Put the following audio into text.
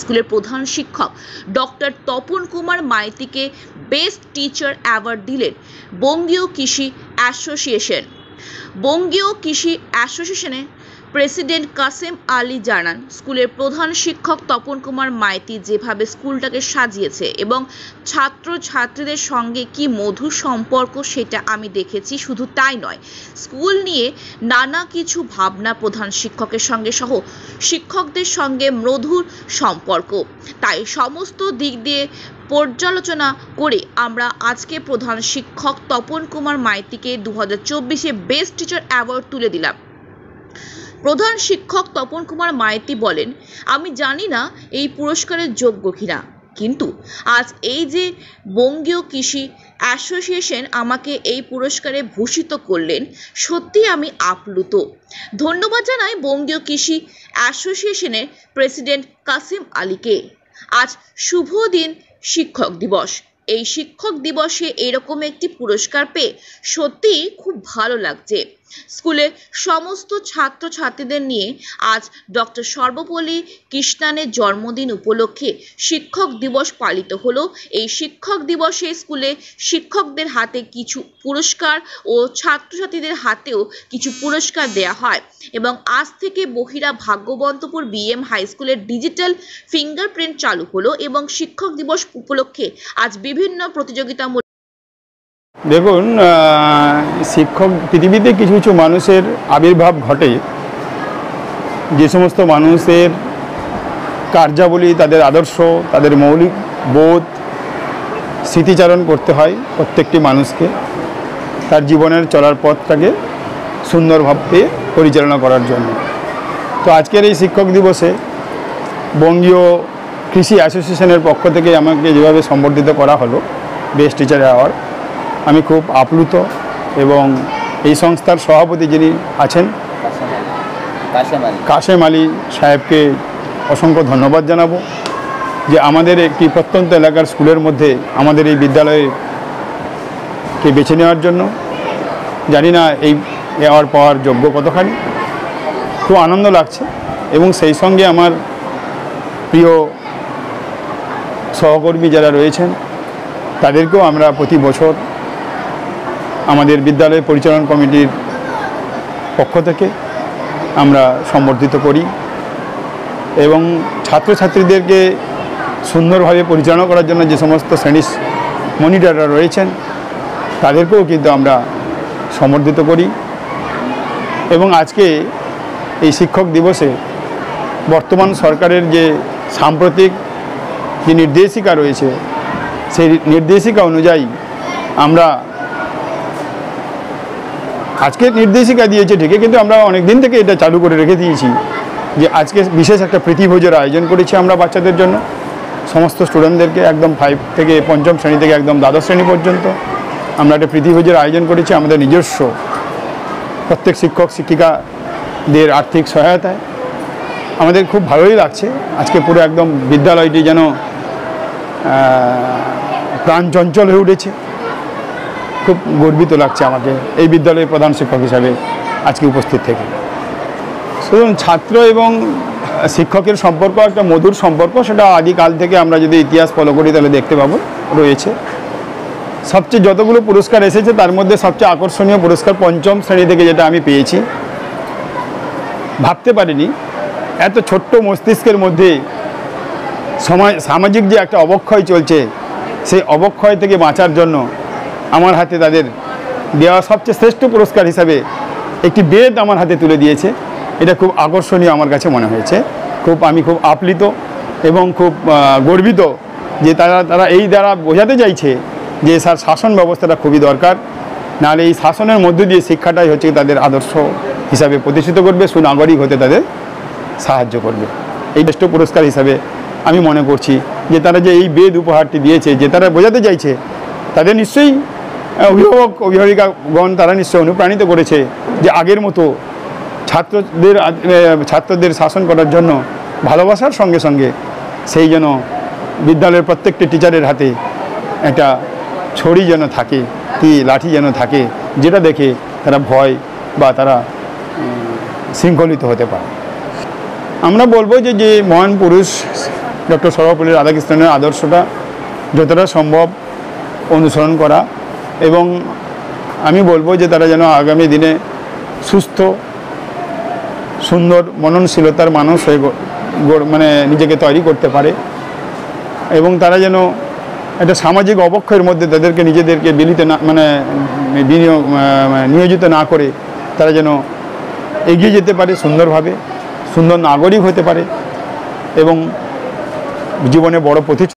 স্কুলের প্রধান শিক্ষক ডক্টর তপন কুমার মাইতিকে বেস্ট টিচার অ্যাওয়ার্ড দিলেন বঙ্গীয় কৃষি অ্যাসোসিয়েশন। বঙ্গীয় কৃষি অ্যাসোসিয়েশনের প্রেসিডেন্ট কাসেম আলী জানান, স্কুলের প্রধান শিক্ষক তপন কুমার মাইতি যেভাবে স্কুলটাকে সাজিয়েছে এবং ছাত্রছাত্রীদের সঙ্গে কি মধুর সম্পর্ক সেটা আমি দেখেছি। শুধু তাই নয়, স্কুল নিয়ে নানা কিছু ভাবনা প্রধান শিক্ষকের সঙ্গে সহ শিক্ষকদের সঙ্গে মধুর সম্পর্ক। তাই সমস্ত দিক দিয়ে পর্যালোচনা করে আমরা আজকে প্রধান শিক্ষক তপন কুমার মাইতিকে 2024-এ বেস্ট টিচার অ্যাওয়ার্ড তুলে দিলাম। প্রধান শিক্ষক তপন কুমার মাইতি বলেন, আমি জানি না এই পুরস্কারের যোগ্য কিনা, কিন্তু আজ এই যে বঙ্গীয় কৃষি অ্যাসোসিয়েশন আমাকে এই পুরস্কারে ভূষিত করলেন, সত্যি আমি আপ্লুত। ধন্যবাদ জানাই বঙ্গীয় কৃষি অ্যাসোসিয়েশনের প্রেসিডেন্ট কাসেম আলীকে। আজ শুভ দিন শিক্ষক দিবস। এই শিক্ষক দিবসে এরকম একটি পুরস্কার পেয়ে সত্যিই খুব ভালো লাগছে। স্কুলের সমস্ত ছাত্রছাত্রীদের নিয়ে আজ ডক্টর সর্বপল্লী কৃষ্ণানের জন্মদিন উপলক্ষে শিক্ষক দিবস পালিত হলো। এই শিক্ষক দিবসে স্কুলে শিক্ষকদের হাতে কিছু পুরস্কার ও ছাত্রছাত্রীদের হাতেও কিছু পুরস্কার দেয়া হয় এবং আজ থেকে বহিরা ভাগ্যবন্তপুর বিএম হাই স্কুলের ডিজিটাল ফিঙ্গারপ্রিন্ট চালু হলো এবং শিক্ষক দিবস উপলক্ষে আজ বিভিন্ন প্রতিযোগিতামূলক। দেখুন, শিক্ষক পৃথিবীতে কিছু কিছু মানুষের আবির্ভাব ঘটে, যে সমস্ত মানুষের কার্যাবলী, তাদের আদর্শ, তাদের মৌলিক বোধ স্মৃতিচারণ করতে হয় প্রত্যেকটি মানুষকে তার জীবনের চলার পথটাকে সুন্দরভাবে পরিচালনা করার জন্য। তো আজকের এই শিক্ষক দিবসে বঙ্গীয় কৃষি অ্যাসোসিয়েশনের পক্ষ থেকে আমাকে যেভাবে সম্বর্ধিত করা হলো বেস্ট টিচার অ্যাওয়ার্ড, আমি খুব আপ্লুত এবং এই সংস্থার সভাপতি যিনি আছেন কাসেম আলী সাহেবকে অসংখ্য ধন্যবাদ জানাবো যে আমাদের একটি প্রত্যন্ত এলাকার স্কুলের মধ্যে আমাদের এই বিদ্যালয়কে বেছে নেওয়ার জন্য। জানি না এই অ্যাওয়ার্ড পাওয়ার যোগ্য কতখানি, খুব আনন্দ লাগছে এবং সেই সঙ্গে আমার প্রিয় সহকর্মী যারা রয়েছেন তাদেরকেও আমরা প্রতি বছর আমাদের বিদ্যালয় পরিচালন কমিটির পক্ষ থেকে আমরা সম্বর্ধিত করি এবং ছাত্রছাত্রীদেরকে সুন্দরভাবে পরিচালনা করার জন্য যে সমস্ত শ্রেণী মনিটররা রয়েছেন তাদেরকেও কিন্তু আমরা সম্বর্ধিত করি। এবং আজকে এই শিক্ষক দিবসে বর্তমান সরকারের যে সাম্প্রতিক যে নির্দেশিকা রয়েছে সেই নির্দেশিকা অনুযায়ী আমরা আজকে নির্দেশিকা দিয়েছে ঠিকই, কিন্তু আমরা অনেক দিন থেকে এটা চালু করে রেখে দিয়েছি যে আজকে বিশেষ একটা প্রীতিভোজের আয়োজন করেছি আমরা বাচ্চাদের জন্য, সমস্ত স্টুডেন্টদেরকে একদম 5 থেকে 5ম শ্রেণী থেকে একদম দ্বাদশ শ্রেণী পর্যন্ত আমরা একটা প্রীতিভোজের আয়োজন করেছি আমাদের নিজস্ব প্রত্যেক শিক্ষক শিক্ষিকাদের আর্থিক সহায়তায়। আমাদের খুব ভালোই লাগছে, আজকে পুরো একদম বিদ্যালয়টি যেন প্রাণচঞ্চল হয়ে উঠেছে। খুব গর্বিত লাগছে আমাকে এই বিদ্যালয়ের প্রধান শিক্ষক হিসাবে আজকে উপস্থিত থেকে। শুধু ছাত্র এবং শিক্ষকের সম্পর্ক একটা মধুর সম্পর্ক, সেটা আদিকাল থেকে আমরা যদি ইতিহাস ফলো করি তাহলে দেখতে পাবো রয়েছে। সবচেয়ে যতগুলো পুরস্কার এসেছে তার মধ্যে সবচেয়ে আকর্ষণীয় পুরস্কার 5ম শ্রেণী থেকে যেটা আমি পেয়েছি। ভাবতে পারিনি এত ছোট্ট মস্তিষ্কের মধ্যে সামাজিক যে একটা অবক্ষয় চলছে সেই অবক্ষয় থেকে বাঁচার জন্য আমার হাতে তাদের দেওয়া সবচেয়ে শ্রেষ্ঠ পুরস্কার হিসাবে একটি বেদ আমার হাতে তুলে দিয়েছে। এটা খুব আকর্ষণীয় আমার কাছে মনে হয়েছে। আমি খুব আপ্লিত এবং খুব গর্বিত যে তারা এই দ্বারা বোঝাতে চাইছে যে শাসন ব্যবস্থাটা খুবই দরকার, নাহলে এই শাসনের মধ্য দিয়ে শিক্ষাটাই হচ্ছে তাদের আদর্শ হিসাবে প্রতিষ্ঠিত করবে, সুনাগরিক হতে তাদের সাহায্য করবে। এই শ্রেষ্ঠ পুরস্কার হিসাবে আমি মনে করছি যে তারা যে এই বেদ উপহারটি দিয়েছে, যে তারা বোঝাতে চাইছে, তাদের নিশ্চয়ই অভিভাবক অভিভাবিকাগণ তারা নিশ্চয়ই অনুপ্রাণিত করেছে যে আগের মতো ছাত্রদের শাসন করার জন্য ভালোবাসার সঙ্গে সঙ্গে সেই যেন বিদ্যালয়ের প্রত্যেকটি টিচারের হাতে একটা ছড়ি যেন থাকে, কি লাঠি যেন থাকে, যেটা দেখে তারা ভয় বা তারা শৃঙ্খলিত হতে পারে। আমরা বলবো যে মহান পুরুষ ডক্টর সর্বপল্লী রাধাকৃষ্ণনের আদর্শটা যতটা সম্ভব অনুসরণ করা, এবং আমি বলবো যে তারা যেন আগামী দিনে সুস্থ সুন্দর মননশীলতার মানুষ হয়ে মানে নিজেকে তৈরি করতে পারে, এবং তারা যেন একটা সামাজিক অবক্ষয়ের মধ্যে তাদেরকে নিজেদেরকে নিয়োজিত না করে তারা যেন এগিয়ে যেতে পারে, সুন্দরভাবে সুন্দর নাগরিক হতে পারে এবং জীবনে বড় প্রতিষ্ঠা